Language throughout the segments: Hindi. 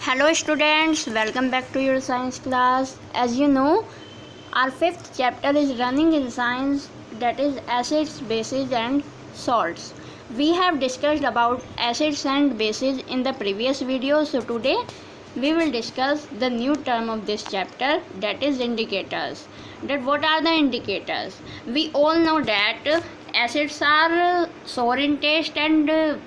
Hello students, welcome back to your science class. As you know, our fifth chapter is running in science, that is acids, bases and salts. We have discussed about acids and bases in the previous video, so today we will discuss the new term of this chapter, that is indicators. That what are the indicators? We all know that acids are sour in taste and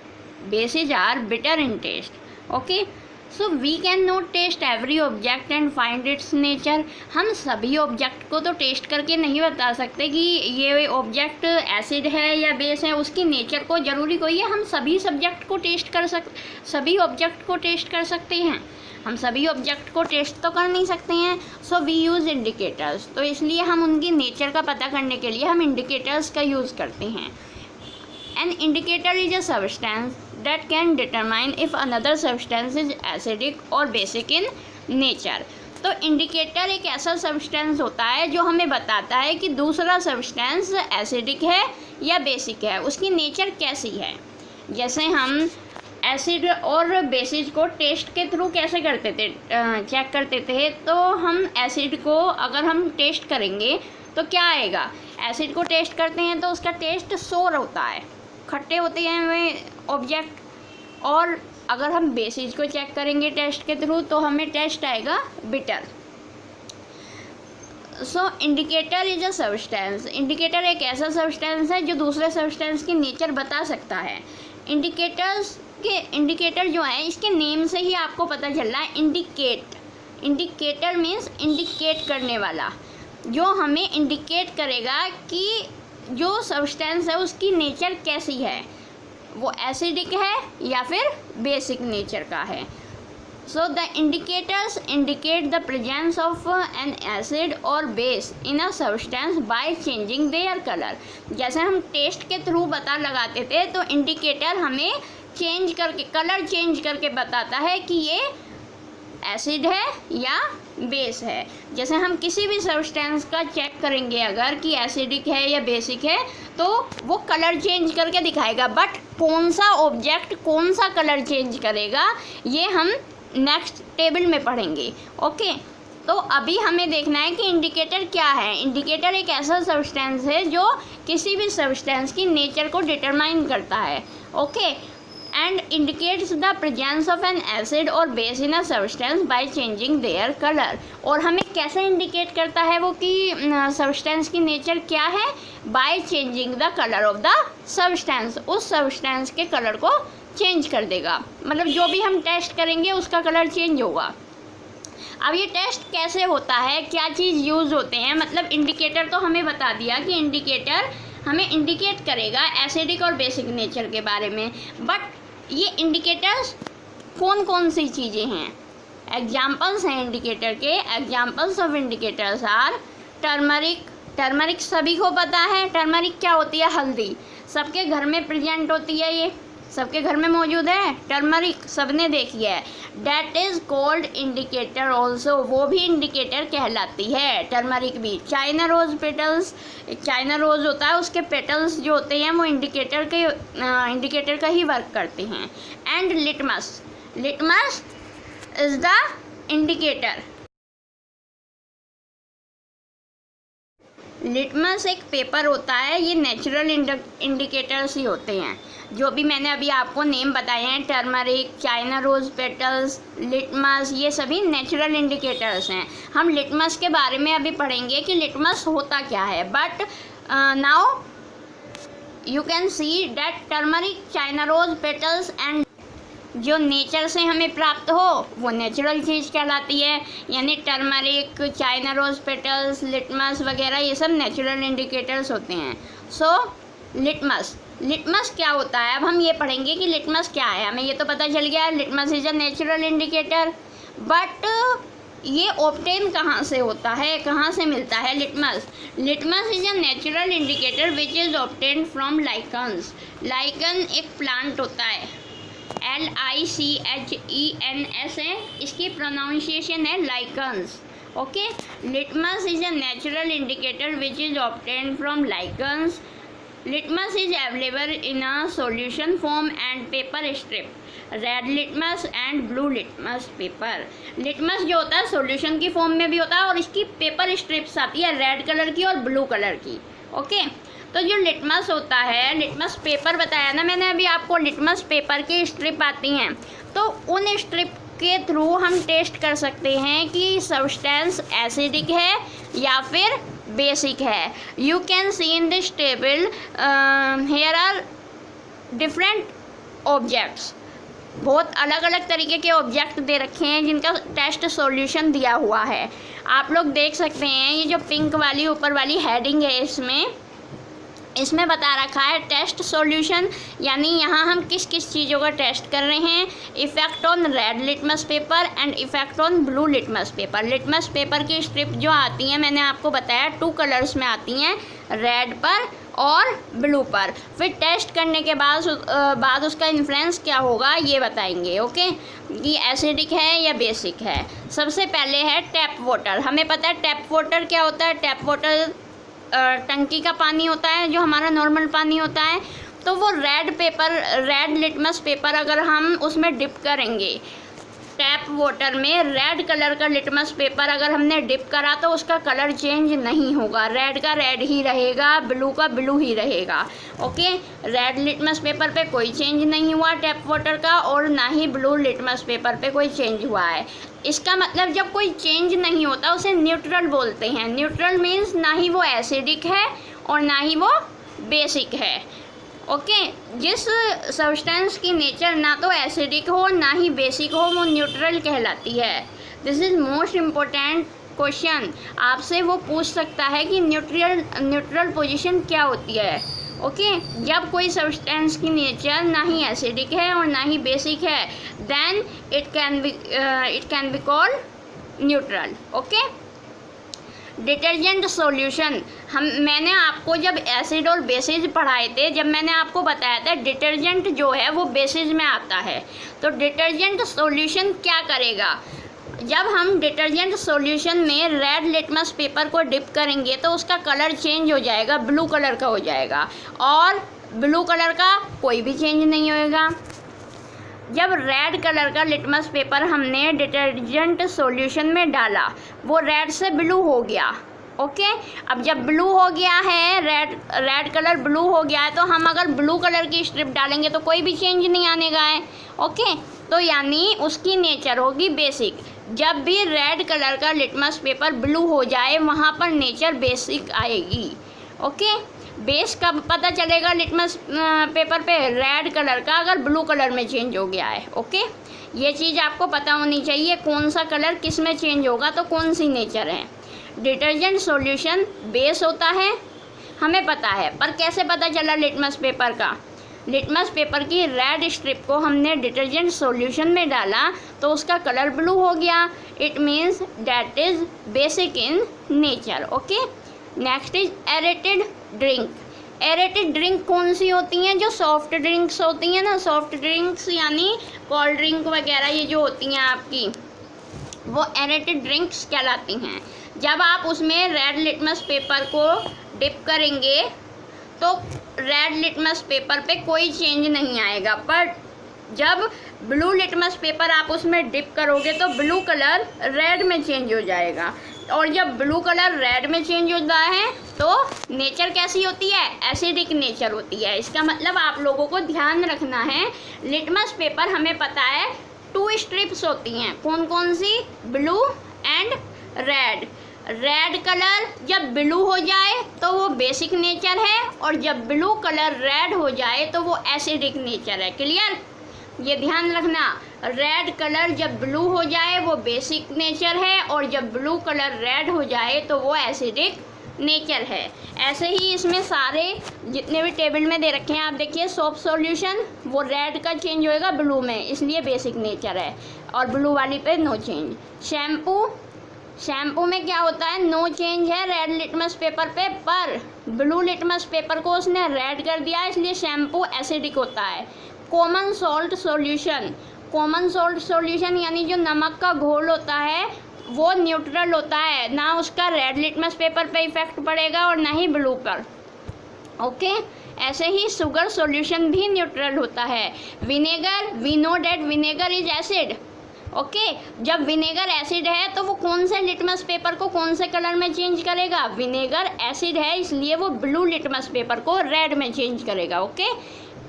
bases are bitter in taste. Okay, so we can not test every object and find its nature. हम सभी ऑब्जेक्ट को तो टेस्ट करके नहीं बता सकते कि ये ऑब्जेक्ट एसिड है या बेस है, उसकी नेचर को ज़रूरी कोई है. हम सभी ऑब्जेक्ट को टेस्ट कर सकते हैं. हम सभी ऑब्जेक्ट को टेस्ट तो कर नहीं सकते हैं. So we use indicators. तो इसलिए हम उनकी नेचर का पता करने के लिए हम इंडिकेटर्स का यूज़ करते हैं. An indicator is a substance that can determine if another substance is acidic or basic in nature. तो इंडिकेटर एक ऐसा सब्सटेंस होता है जो हमें बताता है कि दूसरा सब्सटेंस एसिडिक है या बेसिक है, उसकी नेचर कैसी है. जैसे हम एसिड और बेसिस को टेस्ट के थ्रू कैसे करते थे, चेक करते थे. तो हम एसिड को अगर हम टेस्ट करेंगे तो क्या आएगा. एसिड को टेस्ट करते हैं तो उसका टेस्ट सोर होता है, खट्टे होते हैं वे ऑब्जेक्ट. और अगर हम बेसिस को चेक करेंगे टेस्ट के थ्रू तो हमें टेस्ट आएगा bitter. So indicator is a substance. Indicator एक ऐसा सब्सटेंस है जो दूसरे सब्सटेंस की नेचर बता सकता है. इंडिकेटर जो है इसके नेम से ही आपको पता चल रहा है. इंडिकेटर मीन्स इंडिकेट करने वाला, जो हमें इंडिकेट करेगा कि जो सब्सटेंस है उसकी नेचर कैसी है, वो एसिडिक है या फिर बेसिक नेचर का है. So the indicators indicate the presence of an acid और base in a substance by changing their colour. जैसे हम टेस्ट के थ्रू पता लगाते थे तो इंडिकेटर हमें कलर चेंज करके बताता है कि ये एसिड है या बेस है. जैसे हम किसी भी सब्सटेंस का चेक करेंगे अगर कि एसिडिक है या बेसिक है तो वो कलर चेंज करके दिखाएगा. बट कौन सा ऑब्जेक्ट कौन सा कलर चेंज करेगा ये हम नेक्स्ट टेबल में पढ़ेंगे. ओके, तो अभी हमें देखना है कि इंडिकेटर क्या है. इंडिकेटर एक ऐसा सब्सटेंस है जो किसी भी सब्सटेंस की नेचर को डिटरमाइन करता है. Okay, and indicates the presence of an acid or base in a substance by changing their color. और हमें कैसे इंडिकेट करता है वो कि सब्सटेंस की नेचर क्या है. by changing the color of the substance. उस सब्सटेंस के कलर को चेंज कर देगा, मतलब जो भी हम टेस्ट करेंगे उसका कलर चेंज होगा. अब ये टेस्ट कैसे होता है, क्या चीज़ यूज़ होते हैं. मतलब इंडिकेटर तो हमें बता दिया कि इंडिकेटर हमें इंडिकेट करेगा एसिडिक और बेसिक नेचर के बारे में. बट ये इंडिकेटर्स कौन कौन सी चीज़ें हैं, एग्जाम्पल्स हैं इंडिकेटर के. Examples of indicators are turmeric. Turmeric सभी को पता है. टर्मरिक क्या होती है, हल्दी. सबके घर में प्रेजेंट होती है, ये सबके घर में मौजूद है टर्मरिक, सबने देखी है. That is called indicator also. वो भी इंडिकेटर कहलाती है टर्मरिक भी. China rose petals, China rose होता है उसके पेटल्स जो होते हैं वो इंडिकेटर का ही वर्क करते हैं. And litmus. Litmus is the indicator. Litmus एक पेपर होता है. ये नेचुरल इंडिकेटर्स ही होते हैं. जो भी मैंने अभी आपको नेम बताए हैं, turmeric, China rose petals, litmus, ये सभी नेचुरल इंडिकेटर्स हैं. हम लिटमस के बारे में अभी पढ़ेंगे कि लिटमस होता क्या है. But now you can see that turmeric, China rose petals and जो नेचर से हमें प्राप्त हो वो नेचुरल चीज़ कहलाती है. यानी turmeric, China rose petals, litmus वगैरह ये सब नेचुरल इंडिकेटर्स होते हैं. सो लिटमस क्या होता है, अब हम ये पढ़ेंगे कि लिटमस क्या है. हमें ये तो पता चल गया litmus is a natural indicator. But ये ऑब्टेन कहाँ से होता है, कहाँ से मिलता है litmus. Litmus is a natural indicator which is obtain from lichens. Lichen एक प्लांट होता है, LICHENS है, इसकी प्रोनाउंसिएशन है lichens. Okay, litmus is a natural indicator which is obtain from lichens. Litmus is available in a solution form and paper strip. Red litmus and blue litmus paper. Litmus जो होता है सॉल्यूशन की फॉर्म में भी होता है और इसकी पेपर स्ट्रिप्स आती है रेड कलर की और ब्लू कलर की। ओके, तो जो लिटमस होता है, लिटमस पेपर बताया ना मैंने अभी आपको, लिटमस पेपर की स्ट्रिप आती हैं, तो उन स्ट्रिप के थ्रू हम टेस्ट कर सकते हैं कि सब्सटेंस एसिडिक है या फिर बेसिक है। You can see in this table here are different objects, बहुत अलग अलग तरीके के ऑब्जेक्ट दे रखे हैं जिनका टेस्ट सॉल्यूशन दिया हुआ है। आप लोग देख सकते हैं ये जो पिंक वाली ऊपर वाली हेडिंग है इसमें बता रखा है टेस्ट सॉल्यूशन, यानी यहाँ हम किस किस चीज़ों का टेस्ट कर रहे हैं। Effect on red litmus paper and effect on blue litmus paper. Litmus paper की स्ट्रिप जो आती हैं मैंने आपको बताया 2 कलर्स में आती हैं, रेड पर और ब्लू पर। फिर टेस्ट करने के बाद उसका इन्फ्लुएंस क्या होगा ये बताएंगे। ओके, कि एसिडिक है या बेसिक है। सबसे पहले है टैप वाटर। हमें पता है टैप वाटर क्या होता है। टैप वाटर टंकी का पानी होता है जो हमारा नॉर्मल पानी होता है। तो वो रेड लिटमस पेपर अगर हम उसमें डिप करेंगे, टैप वाटर में रेड कलर का लिटमस पेपर अगर हमने डिप करा तो उसका कलर चेंज नहीं होगा, रेड का रेड ही रहेगा, ब्लू का ब्लू ही रहेगा। ओके, रेड लिटमस पेपर पे कोई चेंज नहीं हुआ टैप वाटर का, और ना ही ब्लू लिटमस पेपर पे कोई चेंज हुआ है। इसका मतलब जब कोई चेंज नहीं होता उसे न्यूट्रल बोलते हैं। न्यूट्रल मीन्स ना ही वो एसिडिक है और ना ही वो बेसिक है। ओके, जिस सब्सटेंस की नेचर ना तो एसिडिक हो ना ही बेसिक हो वो न्यूट्रल कहलाती है। This is most important question. आपसे वो पूछ सकता है कि न्यूट्रल पोजीशन क्या होती है। ओके, जब कोई सब्सटेंस की नेचर ना ही एसिडिक है और ना ही बेसिक है, then it can be called neutral. Okay, detergent solution. मैंने आपको जब एसिड और बेसिस पढ़ाए थे, जब मैंने आपको बताया था डिटर्जेंट जो है वो बेसिस में आता है, तो डिटर्जेंट सॉल्यूशन क्या करेगा। जब हम डिटर्जेंट सॉल्यूशन में रेड लिटमस पेपर को डिप करेंगे तो उसका कलर चेंज हो जाएगा, ब्लू कलर का हो जाएगा, और ब्लू कलर का कोई भी चेंज नहीं होएगा। जब रेड कलर का लिटमस पेपर हमने डिटर्जेंट सॉल्यूशन में डाला, वो रेड से ब्लू हो गया। ओके, अब जब ब्लू हो गया है, रेड कलर ब्लू हो गया है, तो हम अगर ब्लू कलर की स्ट्रिप डालेंगे तो कोई भी चेंज नहीं आने का है। ओके, तो यानी उसकी नेचर होगी बेसिक। जब भी रेड कलर का लिटमस पेपर ब्लू हो जाए वहाँ पर नेचर बेसिक आएगी। ओके, बेस कब पता चलेगा लिटमस पेपर पे, रेड कलर का अगर ब्लू कलर में चेंज हो गया है। ओके, ये चीज़ आपको पता होनी चाहिए, कौन सा कलर किस में चेंज होगा तो कौन सी नेचर है। डिटर्जेंट सॉल्यूशन बेस होता है, हमें पता है, पर कैसे पता चला लिटमस पेपर का। लिटमस पेपर की रेड स्ट्रिप को हमने डिटर्जेंट सॉल्यूशन में डाला तो उसका कलर ब्लू हो गया। It means that is basic in nature. Okay, next is aerated drink. Aerated drink कौन सी होती हैं, जो सॉफ्ट ड्रिंक्स होती हैं ना, सॉफ्ट ड्रिंक्स यानी कोल्ड ड्रिंक वगैरह ये जो होती हैं आपकी, वो एरेटेड ड्रिंक्स कहलाती हैं। जब आप उसमें रेड लिटमस पेपर को डिप करेंगे तो रेड लिटमस पेपर पे कोई चेंज नहीं आएगा, पर जब ब्लू लिटमस पेपर आप उसमें डिप करोगे तो ब्लू कलर रेड में चेंज हो जाएगा, और जब ब्लू कलर रेड में चेंज होता है तो नेचर कैसी होती है, एसिडिक नेचर होती है। इसका मतलब आप लोगों को ध्यान रखना है, लिटमस पेपर हमें पता है 2 स्ट्रिप्स होती हैं, कौन कौन सी, blue and red. Red colour जब ब्लू हो जाए तो वो बेसिक नेचर है, और जब ब्लू कलर रेड हो जाए तो वो एसिडिक नेचर है। क्लियर, ये ध्यान रखना, रेड कलर जब ब्लू हो जाए वो बेसिक नेचर है, और जब ब्लू कलर रेड हो जाए तो वो एसिडिक नेचर है। ऐसे ही इसमें सारे जितने भी टेबल में दे रखे हैं आप देखिए, सोप सॉल्यूशन वो रेड का चेंज होएगा ब्लू में, इसलिए बेसिक नेचर है, और ब्लू वाली पे नो चेंज। शैम्पू में क्या होता है, नो चेंज है रेड लिटमस पेपर पे, पर ब्लू लिटमस पेपर को उसने रेड कर दिया इसलिए शैम्पू एसिडिक होता है। कॉमन सॉल्ट सॉल्यूशन यानी जो नमक का घोल होता है वो न्यूट्रल होता है, ना उसका रेड लिटमस पेपर पे इफेक्ट पड़ेगा और ना ही ब्लू पर। ओके ऐसे ही शुगर सॉल्यूशन भी न्यूट्रल होता है। Vinegar, we know that vinegar is acid. Okay जब विनेगर एसिड है तो वो कौन से लिटमस पेपर को कौन से कलर में चेंज करेगा? विनेगर एसिड है इसलिए वो ब्लू लिटमस पेपर को रेड में चेंज करेगा। ओके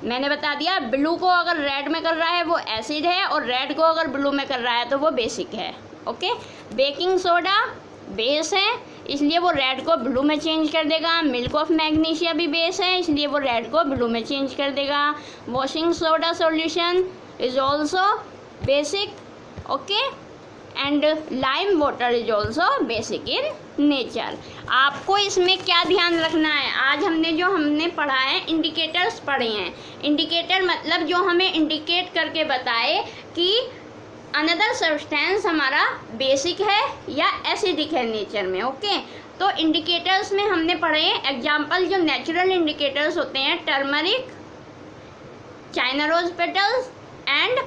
मैंने बता दिया, ब्लू को अगर रेड में कर रहा है वो एसिड है, और रेड को अगर ब्लू में कर रहा है तो वो बेसिक है। ओके बेकिंग सोडा बेस है इसलिए वो रेड को ब्लू में चेंज कर देगा। मिल्क ऑफ मैग्नीशिया भी बेस है इसलिए वो रेड को ब्लू में चेंज कर देगा। Washing soda solution is also basic. Okay and lime water is also basic in nature. आपको इसमें क्या ध्यान रखना है? आज हमने पढ़ा है इंडिकेटर्स पढ़े हैं। इंडिकेटर मतलब जो हमें इंडिकेट करके बताए कि अनदर सब्सटेंस हमारा बेसिक है या एसिडिक है नेचर में। ओके तो इंडिकेटर्स में हमने पढ़े एग्जाम्पल जो नेचुरल इंडिकेटर्स होते हैं, turmeric, China rose petals and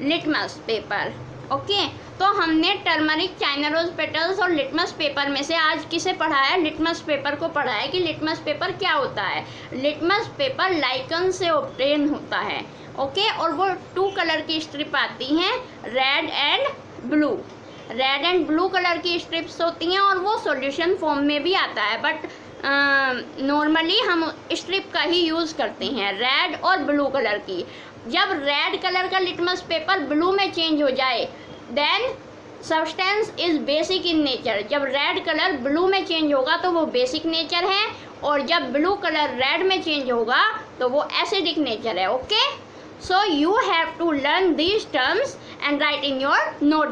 litmus paper. Okay तो हमने टर्मरिक, चाइना रोज पेटल्स और लिटमस पेपर में से आज किसे पढ़ा है? लिटमस पेपर को पढ़ा है कि लिटमस पेपर क्या होता है। लिटमस पेपर लाइकन से ऑब्टेन होता है। ओके और वो 2 कलर की स्ट्रिप आती हैं, red and blue. Red and blue colour की स्ट्रिप्स होती हैं और वो सॉल्यूशन फॉर्म में भी आता है, बट नॉर्मली हम स्ट्रिप का ही यूज़ करते हैं, रेड और ब्लू कलर की। जब रेड कलर का लिटमस पेपर ब्लू में चेंज हो जाए then substance is basic in nature. जब रेड कलर ब्लू में चेंज होगा तो वो बेसिक नेचर है, और जब ब्लू कलर रेड में चेंज होगा तो वो एसिडिक नेचर है। Okay so you have to learn these terms and write in your note.